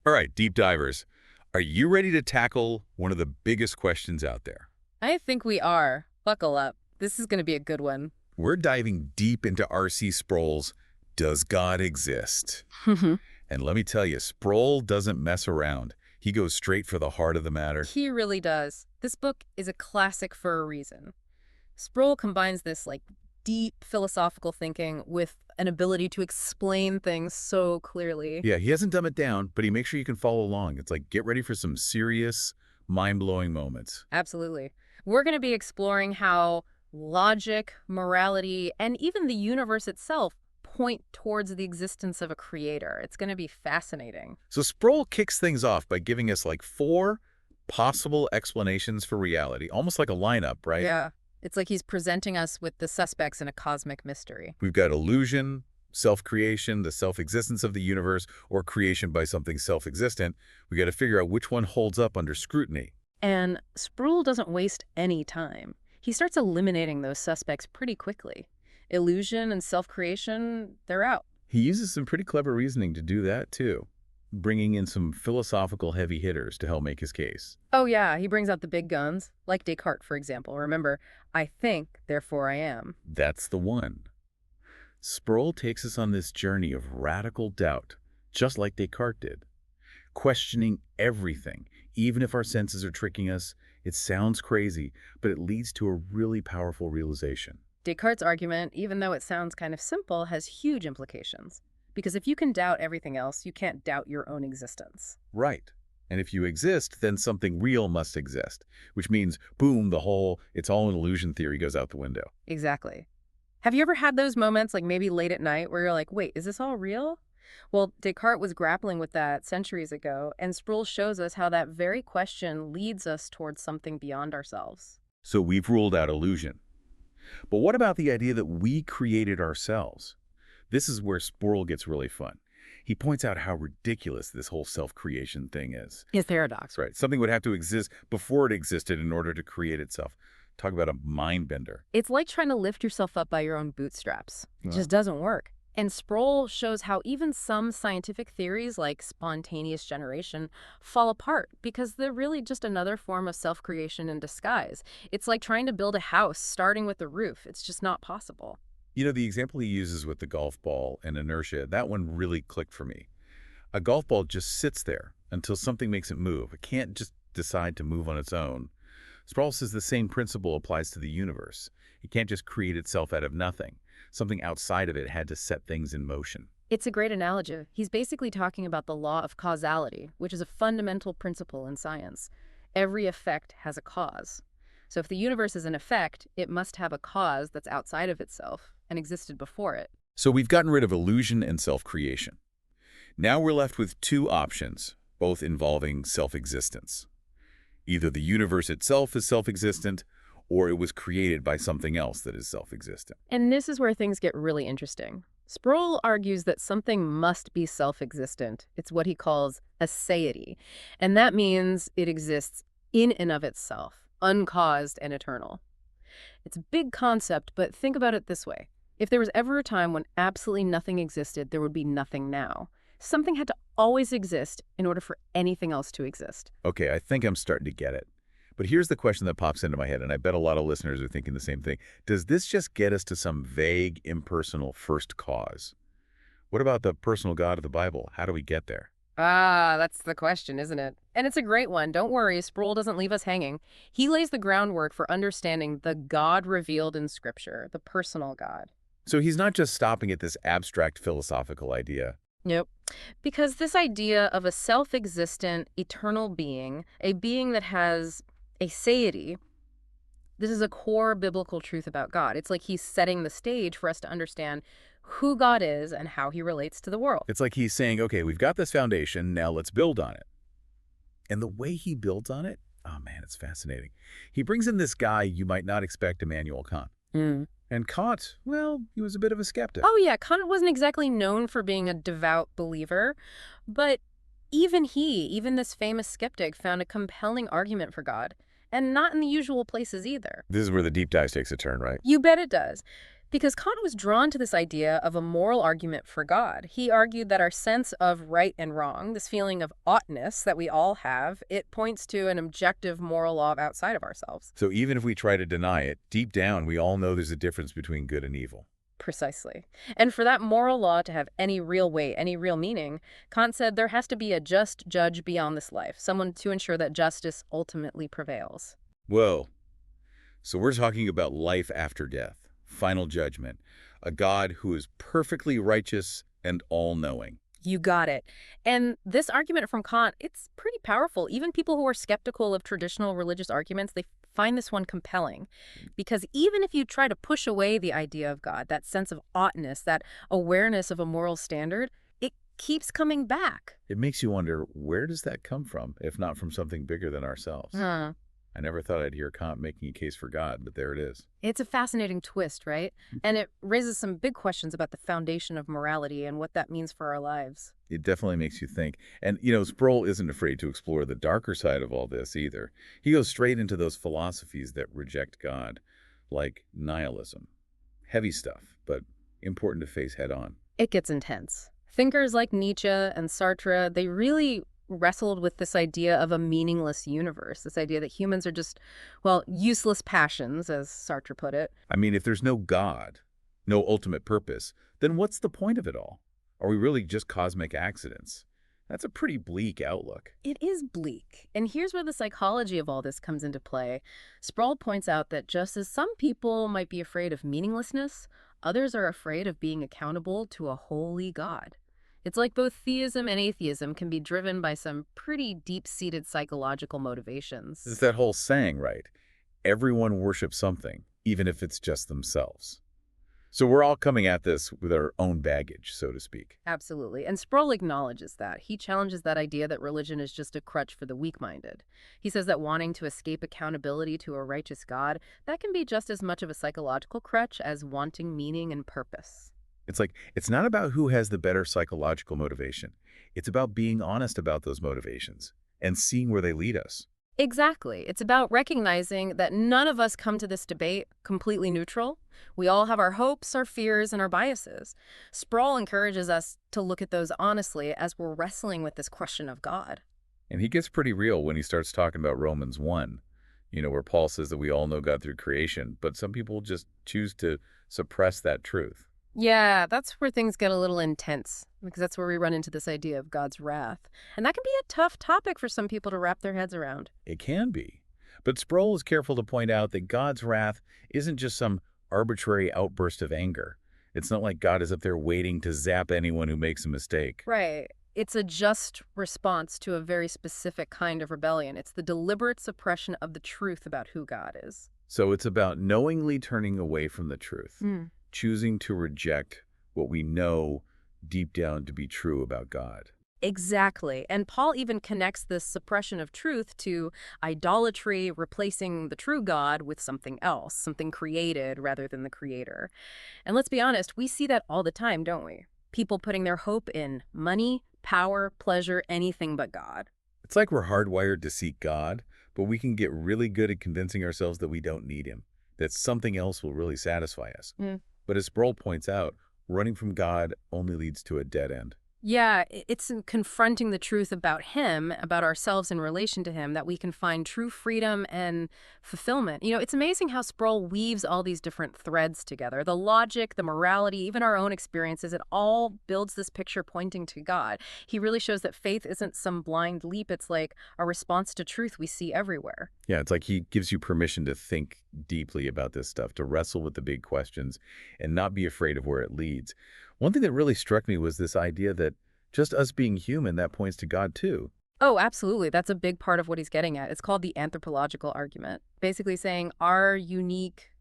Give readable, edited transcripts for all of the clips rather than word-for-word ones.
All right, deep divers, are you ready to tackle one of the biggest questions out there? I think we are. Buckle up. This is going to be a good one. We're diving deep into R.C. Sproul's Does God Exist? And let me tell you, Sproul doesn't mess around. He goes straight for the heart of the matter. He really does. This book is a classic for a reason. Sproul combines this deep philosophical thinking with an ability to explain things so clearly. Yeah, he hasn't dumbed it down, but he makes sure you can follow along. It's like, get ready for some serious, mind-blowing moments. Absolutely. We're going to be exploring how logic, morality, and even the universe itself point towards the existence of a creator. It's going to be fascinating. So Sproul kicks things off by giving us like 4 possible explanations for reality, almost like a lineup, right? Yeah. It's like he's presenting us with the suspects in a cosmic mystery. We've got illusion, self-creation, the self-existence of the universe, or creation by something self-existent. We got to figure out which one holds up under scrutiny. And Sproul doesn't waste any time. He starts eliminating those suspects pretty quickly. Illusion and self-creation, they're out. He uses some pretty clever reasoning to do that, too, bringing in some philosophical heavy hitters to help make his case. Oh yeah, he brings out the big guns, like Descartes, for example. Remember, I think, therefore I am. That's the one. Sproul takes us on this journey of radical doubt, just like Descartes did. Questioning everything, even if our senses are tricking us. It sounds crazy, but it leads to a really powerful realization. Descartes' argument, even though it sounds kind of simple, has huge implications. Because if you can doubt everything else, you can't doubt your own existence. Right. And if you exist, then something real must exist, which means, boom, the whole it's all an illusion theory goes out the window. Exactly. Have you ever had those moments, like maybe late at night, where you're like, wait, is this all real? Well, Descartes was grappling with that centuries ago, and Sproul shows us how that very question leads us towards something beyond ourselves. So we've ruled out illusion. But what about the idea that we created ourselves? This is where Sproul gets really fun. He points out how ridiculous this whole self-creation thing is. His paradox. That's right. Something would have to exist before it existed in order to create itself. Talk about a mind bender. It's like trying to lift yourself up by your own bootstraps. It Wow. just doesn't work. And Sproul shows how even some scientific theories like spontaneous generation fall apart because they're really just another form of self-creation in disguise. It's like trying to build a house starting with the roof. It's just not possible. You know, the example he uses with the golf ball and inertia, that one really clicked for me. A golf ball just sits there until something makes it move. It can't just decide to move on its own. Sproul says the same principle applies to the universe. It can't just create itself out of nothing. Something outside of it had to set things in motion. It's a great analogy. He's basically talking about the law of causality, which is a fundamental principle in science. Every effect has a cause. So if the universe is an effect, it must have a cause that's outside of itself and existed before it. So we've gotten rid of illusion and self-creation. Now we're left with 2 options, both involving self-existence. Either the universe itself is self-existent, or it was created by something else that is self-existent. And this is where things get really interesting. Sproul argues that something must be self-existent. It's what he calls aseity. And that means it exists in and of itself, uncaused and eternal. It's a big concept, but think about it this way. If there was ever a time when absolutely nothing existed, there would be nothing now. Something had to always exist in order for anything else to exist. Okay, I think I'm starting to get it. But here's the question that pops into my head, and I bet a lot of listeners are thinking the same thing. Does this just get us to some vague, impersonal first cause? What about the personal God of the Bible? How do we get there? Ah, that's the question, isn't it? And it's a great one. Don't worry, Sproul doesn't leave us hanging. He lays the groundwork for understanding the God revealed in Scripture, the personal God. So he's not just stopping at this abstract philosophical idea. Nope. Because this idea of a self-existent, eternal being, a being that has aseity, this is a core biblical truth about God. It's like he's setting the stage for us to understand who God is and how he relates to the world. It's like he's saying, okay, we've got this foundation, now let's build on it. And the way he builds on it, oh man, it's fascinating. He brings in this guy you might not expect, Immanuel Kant. And Kant, well, he was a bit of a skeptic. Oh yeah, Kant wasn't exactly known for being a devout believer, but even this famous skeptic, found a compelling argument for God, and not in the usual places either. This is where the deep dive takes a turn, right? You bet it does. Because Kant was drawn to this idea of a moral argument for God. He argued that our sense of right and wrong, this feeling of oughtness that we all have, it points to an objective moral law outside of ourselves. So even if we try to deny it, deep down we all know there's a difference between good and evil. Precisely. And for that moral law to have any real weight, any real meaning, Kant said there has to be a just judge beyond this life, someone to ensure that justice ultimately prevails. Whoa. So we're talking about life after death, final judgment, a God who is perfectly righteous and all-knowing. You got it. And this argument from Kant, it's pretty powerful. Even people who are skeptical of traditional religious arguments, they find this one compelling. Because even if you try to push away the idea of God, that sense of oughtness, that awareness of a moral standard, it keeps coming back. It makes you wonder, where does that come from, if not from something bigger than ourselves? Huh. I never thought I'd hear Kant making a case for God, but there it is. It's a fascinating twist, right? And it raises some big questions about the foundation of morality and what that means for our lives. It definitely makes you think. And, Sproul isn't afraid to explore the darker side of all this either. He goes straight into those philosophies that reject God, like nihilism. Heavy stuff, but important to face head on. It gets intense. Thinkers like Nietzsche and Sartre, they really wrestled with this idea of a meaningless universe, this idea that humans are just, well, useless passions, as Sartre put it. I mean, if there's no God, no ultimate purpose, then what's the point of it all? Are we really just cosmic accidents? That's a pretty bleak outlook. It is bleak. And here's where the psychology of all this comes into play. Sproul points out that just as some people might be afraid of meaninglessness, others are afraid of being accountable to a holy God. It's like both theism and atheism can be driven by some pretty deep-seated psychological motivations. It's that whole saying, right? Everyone worships something, even if it's just themselves. So we're all coming at this with our own baggage, so to speak. Absolutely. And Sproul acknowledges that. He challenges that idea that religion is just a crutch for the weak-minded. He says that wanting to escape accountability to a righteous God, that can be just as much of a psychological crutch as wanting meaning and purpose. It's like, it's not about who has the better psychological motivation. It's about being honest about those motivations and seeing where they lead us. Exactly. It's about recognizing that none of us come to this debate completely neutral. We all have our hopes, our fears, and our biases. Sproul encourages us to look at those honestly as we're wrestling with this question of God. And he gets pretty real when he starts talking about Romans 1, where Paul says that we all know God through creation, but some people just choose to suppress that truth. Yeah, that's where things get a little intense, because that's where we run into this idea of God's wrath. And that can be a tough topic for some people to wrap their heads around. It can be. But Sproul is careful to point out that God's wrath isn't just some arbitrary outburst of anger. It's not like God is up there waiting to zap anyone who makes a mistake. Right. It's a just response to a very specific kind of rebellion. It's the deliberate suppression of the truth about who God is. So it's about knowingly turning away from the truth, Hmm. choosing to reject what we know deep down to be true about God. Exactly. And Paul even connects this suppression of truth to idolatry, replacing the true God with something else, something created rather than the creator. And let's be honest, we see that all the time, don't we? People putting their hope in money, power, pleasure, anything but God. It's like we're hardwired to seek God, but we can get really good at convincing ourselves that we don't need him, that something else will really satisfy us. But as Sproul points out, running from God only leads to a dead end. Yeah, it's in confronting the truth about him, about ourselves in relation to him, that we can find true freedom and fulfillment. It's amazing how Sproul weaves all these different threads together. The logic, the morality, even our own experiences, it all builds this picture pointing to God. He really shows that faith isn't some blind leap. It's like a response to truth we see everywhere. Yeah, it's like he gives you permission to think deeply about this stuff, to wrestle with the big questions and not be afraid of where it leads. One thing that really struck me was this idea that just us being human, that points to God too. Oh, absolutely. That's a big part of what he's getting at. It's called the anthropological argument. Basically saying our unique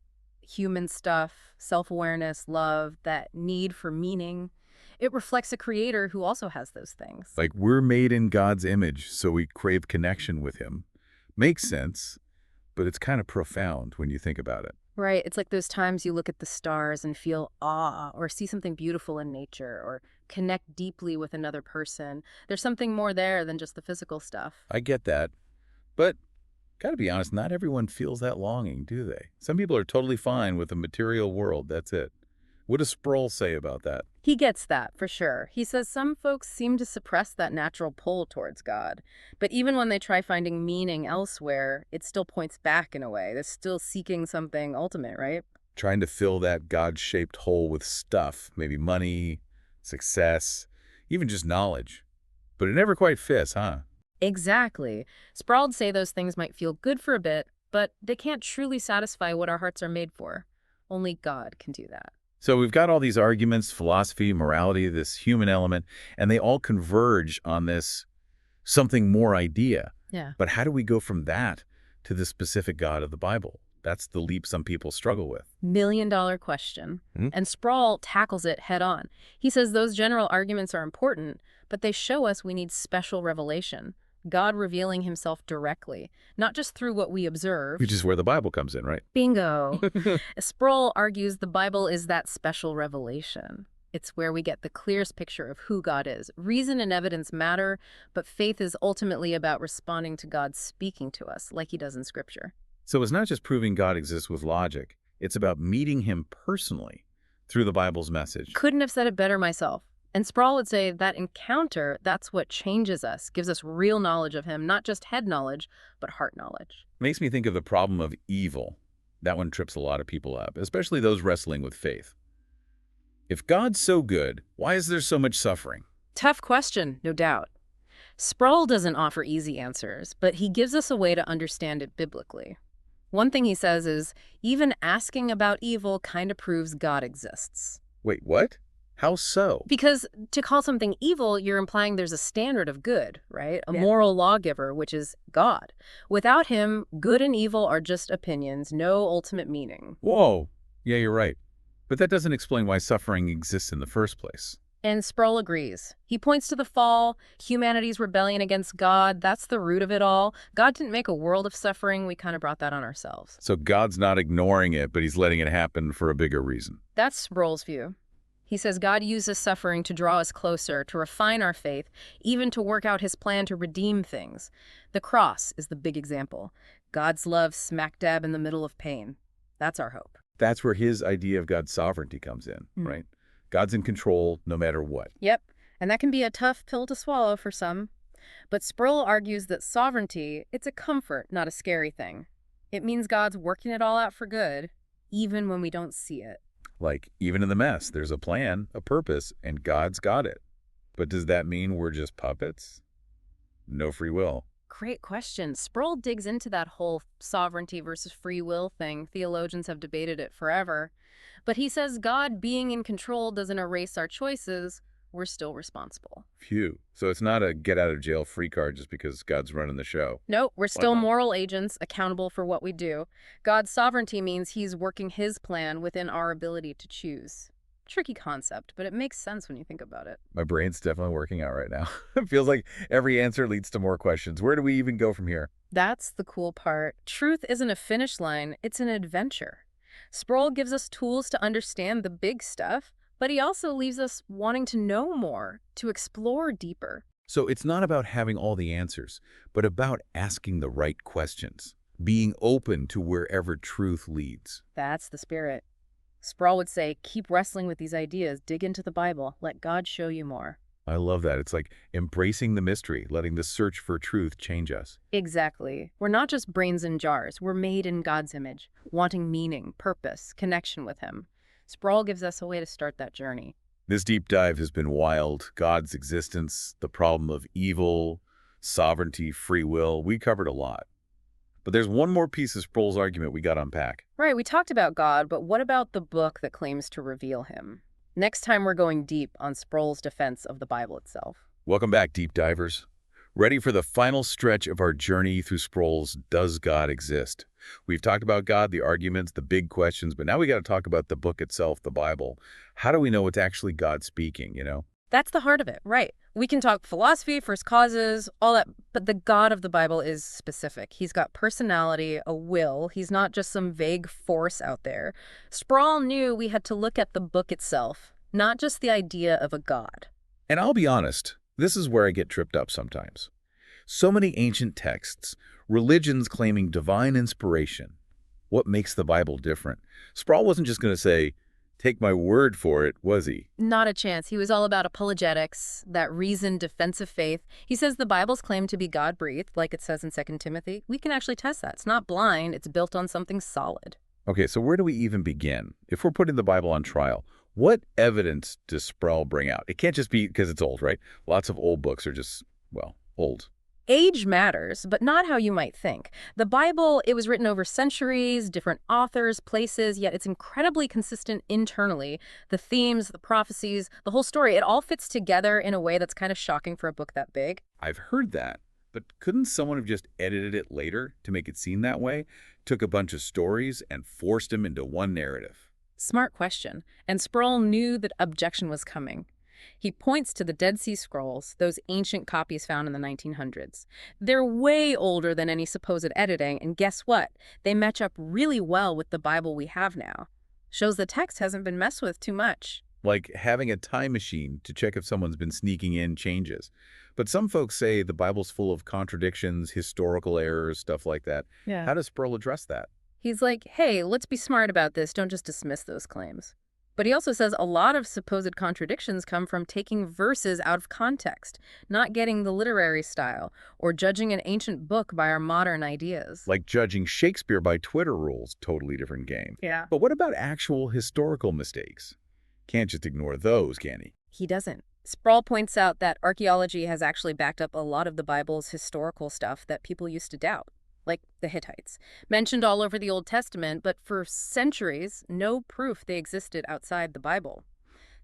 human stuff, self-awareness, love, that need for meaning, it reflects a creator who also has those things. Like we're made in God's image, so we crave connection with him. Makes sense, but it's kind of profound when you think about it. Right. It's like those times you look at the stars and feel awe or see something beautiful in nature or connect deeply with another person. There's something more there than just the physical stuff. I get that, but gotta be honest, not everyone feels that longing, do they? Some people are totally fine with the material world, that's it. What does Sproul say about that? He gets that, for sure. He says some folks seem to suppress that natural pull towards God. But even when they try finding meaning elsewhere, it still points back in a way. They're still seeking something ultimate, right? Trying to fill that God-shaped hole with stuff, maybe money, success, even just knowledge. But it never quite fits, huh? Exactly. Sprawled say those things might feel good for a bit, but they can't truly satisfy what our hearts are made for. Only God can do that. So we've got all these arguments, philosophy, morality, this human element, and they all converge on this something more idea. Yeah. But how do we go from that to the specific God of the Bible? That's the leap some people struggle with. Million-dollar question. Hmm? And Sproul tackles it head on. He says those general arguments are important, but they show us we need special revelation. God revealing himself directly, not just through what we observe. Which is where the Bible comes in, right? Bingo. Sproul argues the Bible is that special revelation. It's where we get the clearest picture of who God is. Reason and evidence matter, but faith is ultimately about responding to God speaking to us, like he does in Scripture. So it's not just proving God exists with logic. It's about meeting him personally through the Bible's message. Couldn't have said it better myself. And Sproul would say that encounter, that's what changes us, gives us real knowledge of him, not just head knowledge, but heart knowledge. Makes me think of the problem of evil. That one trips a lot of people up, especially those wrestling with faith. If God's so good, why is there so much suffering? Tough question, no doubt. Sproul doesn't offer easy answers, but he gives us a way to understand it biblically. One thing he says is, even asking about evil kind of proves God exists. Wait, what? How so? Because to call something evil, you're implying there's a standard of good, right? A Yeah. moral lawgiver, which is God. Without him, good and evil are just opinions, no ultimate meaning. Whoa. Yeah, you're right. But that doesn't explain why suffering exists in the first place. And Sproul agrees. He points to the fall, humanity's rebellion against God. That's the root of it all. God didn't make a world of suffering. We kind of brought that on ourselves. So God's not ignoring it, but he's letting it happen for a bigger reason. That's Sproul's view. He says God uses suffering to draw us closer, to refine our faith, even to work out his plan to redeem things. The cross is the big example. God's love smack dab in the middle of pain. That's our hope. That's where his idea of God's sovereignty comes in, right? God's in control no matter what. Yep, and that can be a tough pill to swallow for some. But Sproul argues that sovereignty, it's a comfort, not a scary thing. It means God's working it all out for good, even when we don't see it. Like, even in the mess, there's a plan, a purpose, and God's got it. But does that mean we're just puppets? No free will. Great question. Sproul digs into that whole sovereignty versus free will thing. Theologians have debated it forever. But he says God being in control doesn't erase our choices. We're still responsible. Phew. So it's not a get-out-of-jail-free card just because God's running the show. Nope, we're still not? moral agents, accountable for what we do. God's sovereignty means he's working his plan within our ability to choose. Tricky concept, but it makes sense when you think about it. My brain's definitely working out right now. It feels like every answer leads to more questions. Where do we even go from here? That's the cool part. Truth isn't a finish line, it's an adventure. Sproul gives us tools to understand the big stuff, but he also leaves us wanting to know more, to explore deeper. So it's not about having all the answers, but about asking the right questions, being open to wherever truth leads. That's the spirit. Sproul would say, keep wrestling with these ideas, dig into the Bible, let God show you more. I love that. It's like embracing the mystery, letting the search for truth change us. Exactly. We're not just brains in jars. We're made in God's image, wanting meaning, purpose, connection with him. Sproul gives us a way to start that journey. This deep dive has been wild. God's existence, the problem of evil, sovereignty, free will. We covered a lot. But there's one more piece of Sproul's argument we got to unpack. Right, we talked about God, but what about the book that claims to reveal him? Next time we're going deep on Sproul's defense of the Bible itself. Welcome back, deep divers. Ready for the final stretch of our journey through Sproul's Does God Exist? We've talked about God, the arguments, the big questions, but now we got to talk about the book itself, the Bible. How do we know it's actually God speaking, you know? That's the heart of it, right. We can talk philosophy, first causes, all that, but the God of the Bible is specific. He's got personality, a will. He's not just some vague force out there. Sproul knew we had to look at the book itself, not just the idea of a God. And I'll be honest, this is where I get tripped up sometimes. So many ancient texts, religions claiming divine inspiration. What makes the Bible different? Sproul wasn't just going to say, take my word for it, was he? Not a chance. He was all about apologetics, that reasoned defensive faith. He says the Bible's claimed to be God-breathed, like it says in Second Timothy. We can actually test that. It's not blind. It's built on something solid. Okay, so where do we even begin? If we're putting the Bible on trial, what evidence does Sproul bring out? It can't just be because it's old, right? Lots of old books are just, well, old. Age matters, but not how you might think. The Bible, it was written over centuries, different authors, places, yet it's incredibly consistent internally. The themes, the prophecies, the whole story, it all fits together in a way that's kind of shocking for a book that big. I've heard that, but couldn't someone have just edited it later to make it seem that way? Took a bunch of stories and forced them into one narrative. Smart question. And Sproul knew that objection was coming. He points to the Dead Sea Scrolls, those ancient copies found in the 1900s. They're way older than any supposed editing, and guess what? They match up really well with the Bible we have now. Shows the text hasn't been messed with too much. Like having a time machine to check if someone's been sneaking in changes. But some folks say the Bible's full of contradictions, historical errors, stuff like that. Yeah. How does Sproul address that? He's like, hey, let's be smart about this. Don't just dismiss those claims. But he also says a lot of supposed contradictions come from taking verses out of context, not getting the literary style, or judging an ancient book by our modern ideas. Like judging Shakespeare by Twitter rules, totally different game. Yeah. But what about actual historical mistakes? Can't just ignore those, can he? He doesn't. Sproul points out that archaeology has actually backed up a lot of the Bible's historical stuff that people used to doubt, like the Hittites, mentioned all over the Old Testament, but for centuries, no proof they existed outside the Bible.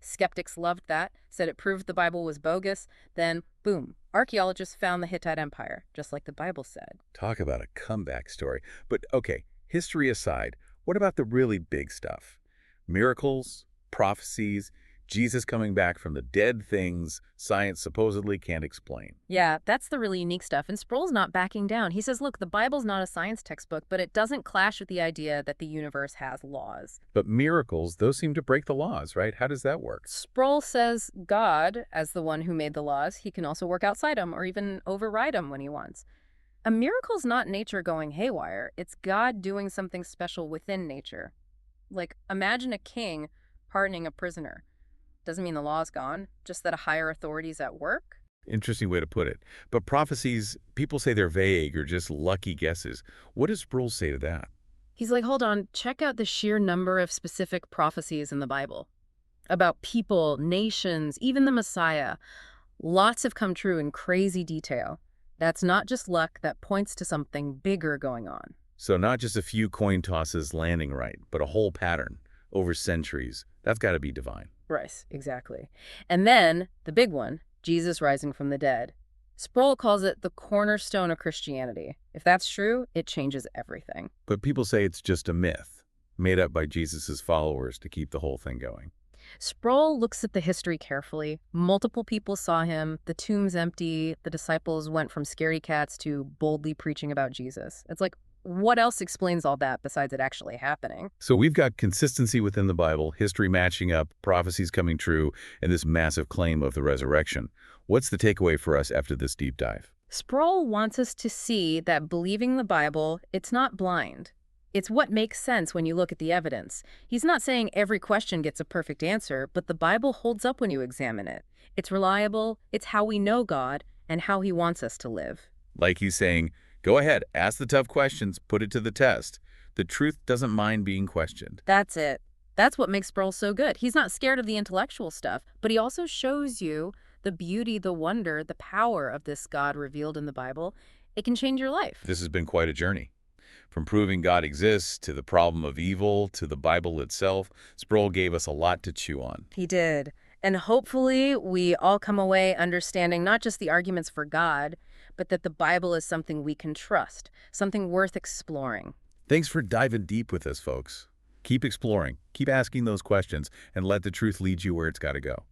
Skeptics loved that, said it proved the Bible was bogus. Then, boom, archaeologists found the Hittite Empire, just like the Bible said. Talk about a comeback story. But okay, history aside, what about the really big stuff? Miracles, prophecies, Jesus coming back from the dead, things science supposedly can't explain. Yeah, that's the really unique stuff, and Sproul's not backing down. He says, look, the Bible's not a science textbook, but it doesn't clash with the idea that the universe has laws. But miracles, those seem to break the laws, right? How does that work? Sproul says God, as the one who made the laws, he can also work outside them or even override them when he wants. A miracle's not nature going haywire. It's God doing something special within nature. Like, imagine a king pardoning a prisoner. Doesn't mean the law's gone, just that a higher authority's at work. Interesting way to put it. But prophecies, people say they're vague or just lucky guesses. What does Sproul say to that? He's like, hold on, check out the sheer number of specific prophecies in the Bible. About people, nations, even the Messiah. Lots have come true in crazy detail. That's not just luck, that points to something bigger going on. So not just a few coin tosses landing right, but a whole pattern over centuries. That's got to be divine. Right, exactly. And then, the big one, Jesus rising from the dead. Sproul calls it the cornerstone of Christianity. If that's true, it changes everything. But people say it's just a myth, made up by Jesus's followers to keep the whole thing going. Sproul looks at the history carefully. Multiple people saw him, the tomb's empty, the disciples went from scaredy cats to boldly preaching about Jesus. It's like, what else explains all that besides it actually happening? So we've got consistency within the Bible, history matching up, prophecies coming true, and this massive claim of the resurrection. What's the takeaway for us after this deep dive? Sproul wants us to see that believing the Bible, it's not blind. It's what makes sense when you look at the evidence. He's not saying every question gets a perfect answer, but the Bible holds up when you examine it. It's reliable, it's how we know God, and how he wants us to live. Like he's saying, go ahead, ask the tough questions, put it to the test. The truth doesn't mind being questioned. That's it. That's what makes Sproul so good. He's not scared of the intellectual stuff, but he also shows you the beauty, the wonder, the power of this God revealed in the Bible. It can change your life. This has been quite a journey. From proving God exists, to the problem of evil, to the Bible itself, Sproul gave us a lot to chew on. He did. And hopefully we all come away understanding not just the arguments for God, but that the Bible is something we can trust, something worth exploring. Thanks for diving deep with us, folks. Keep exploring, keep asking those questions, and let the truth lead you where it's got to go.